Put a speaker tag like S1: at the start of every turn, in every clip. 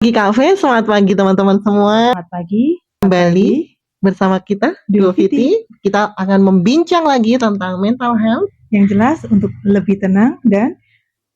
S1: Pagi Cafe, selamat pagi teman-teman semua.
S2: Selamat pagi.
S1: Kembali bersama kita, Duo Viti. Kita akan membincang lagi tentang mental health
S2: yang jelas untuk lebih tenang dan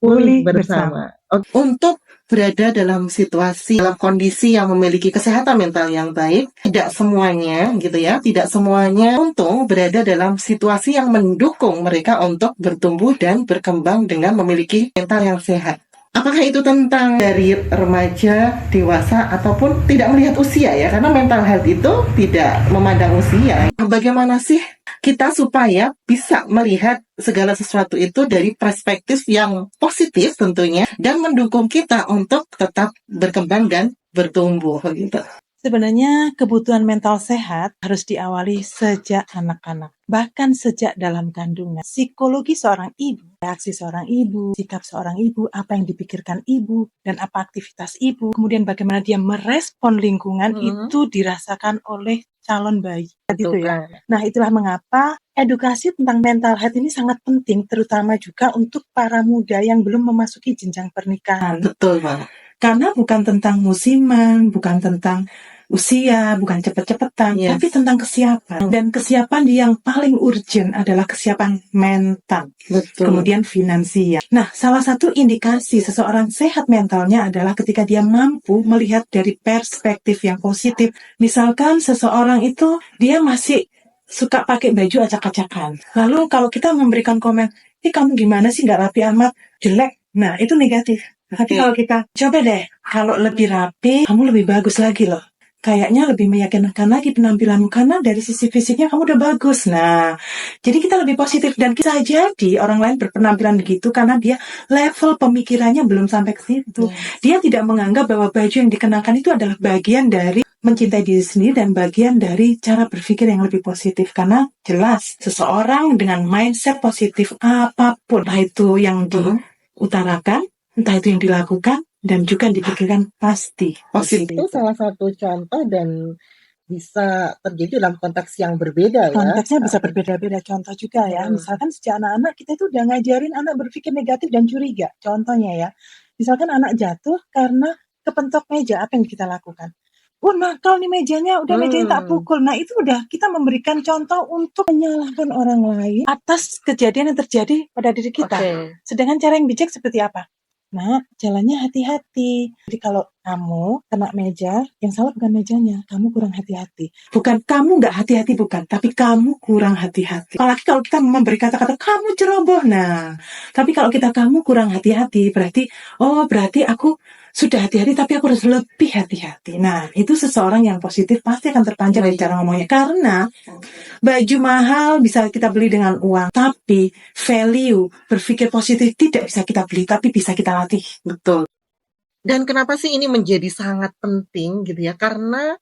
S2: pulih bersama.
S1: Untuk berada dalam situasi, dalam kondisi yang memiliki kesehatan mental yang baik, tidak semuanya gitu ya, tidak semuanya untung berada dalam situasi yang mendukung mereka untuk bertumbuh dan berkembang dengan memiliki mental yang sehat. Apakah itu tentang dari remaja, dewasa, ataupun tidak melihat usia ya? Karena mental health itu tidak memandang usia. Bagaimana sih kita supaya bisa melihat segala sesuatu itu dari perspektif yang positif tentunya dan mendukung kita untuk tetap berkembang dan bertumbuh gitu.
S2: Sebenarnya kebutuhan mental sehat harus diawali sejak anak-anak, bahkan sejak dalam kandungan. Psikologi seorang ibu, reaksi seorang ibu, sikap seorang ibu, apa yang dipikirkan ibu, dan apa aktivitas ibu, kemudian bagaimana dia merespon lingkungan, itu dirasakan oleh calon bayi. Gitu ya. Nah, itulah mengapa edukasi tentang mental health ini sangat penting, terutama juga untuk para muda yang belum memasuki jenjang pernikahan.
S1: Betul banget.
S2: Karena bukan tentang musiman, bukan tentang usia, bukan cepet-cepetan, tapi tentang kesiapan. Dan kesiapan yang paling urgent adalah kesiapan mental, kemudian finansial. Nah, salah satu indikasi seseorang sehat mentalnya adalah ketika dia mampu melihat dari perspektif yang positif. Misalkan seseorang itu dia masih suka pakai baju acak-acakan. Lalu kalau kita memberikan komen, kamu gimana sih nggak rapi amat, jelek. Nah, itu negatif. Tapi kalau kita coba deh, kalau lebih rapi, kamu lebih bagus lagi loh. Kayaknya lebih meyakinkan lagi penampilanmu karena dari sisi fisiknya kamu udah bagus. Nah, jadi kita lebih positif dan bisa jadi orang lain berpenampilan begitu karena dia level pemikirannya belum sampai ke situ. Dia tidak menganggap bahwa baju yang dikenakan itu adalah bagian dari mencintai diri sendiri dan bagian dari cara berpikir yang lebih positif. Karena jelas seseorang dengan mindset positif apapun, entah itu yang diutarakan, entah itu yang dilakukan, dan juga yang dipikirkan pasti
S1: Positif itu salah satu contoh dan bisa terjadi dalam konteks yang berbeda ya.
S2: Konteksnya bisa berbeda-beda. Contoh juga ya, misalkan sejak anak-anak kita itu udah ngajarin anak berpikir negatif dan curiga. Contohnya ya, misalkan anak jatuh karena kepentok meja, apa yang kita lakukan? Nakal nih mejanya, udah mejanya tak pukul. Nah, itu udah kita memberikan contoh untuk menyalahkan orang lain atas kejadian yang terjadi pada diri kita. Sedangkan cara yang bijak seperti apa? Nah, jalannya hati-hati. Jadi kalau kamu kena meja, yang salah bukan mejanya, kamu kurang hati-hati. Bukan kamu nggak hati-hati, bukan, tapi kamu kurang hati-hati. Apalagi kalau kita memberi kata-kata kamu ceroboh. Nah, tapi kalau kamu kurang hati-hati, berarti aku sudah hati-hati, tapi aku harus lebih hati-hati. Nah, itu seseorang yang positif pasti akan terpancar dari cara ngomongnya. Karena baju mahal bisa kita beli dengan uang, tapi value berpikir positif tidak bisa kita beli, tapi bisa kita latih.
S1: Betul. Dan kenapa sih ini menjadi sangat penting gitu ya? Karena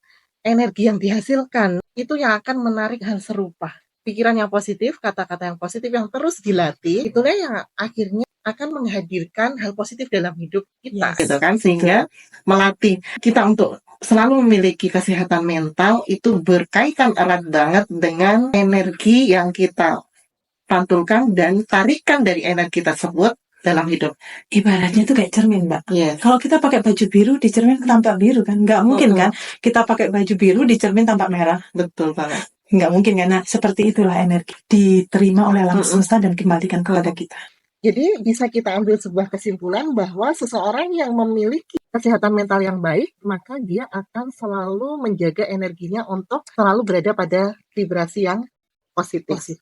S1: energi yang dihasilkan itu yang akan menarik hal serupa. Pikiran yang positif, kata-kata yang positif yang terus dilatih, itulah yang akhirnya akan menghadirkan hal positif dalam hidup kita, gitu kan? Sehingga melatih kita untuk selalu memiliki kesehatan mental itu berkaitan erat banget dengan energi yang kita pantulkan dan tarikan dari energi tersebut dalam hidup.
S2: Ibaratnya itu kayak cermin, Mbak. Kalau kita pakai baju biru, di cermin tampak biru kan? Nggak mungkin kan? Kita pakai baju biru, di cermin tampak merah.
S1: Betul banget.
S2: Nggak mungkin kan? Nah, seperti itulah energi diterima oleh alam semesta dan kembalikan kepada kita.
S1: Jadi bisa kita ambil sebuah kesimpulan bahwa seseorang yang memiliki kesehatan mental yang baik, maka dia akan selalu menjaga energinya untuk selalu berada pada vibrasi yang positif.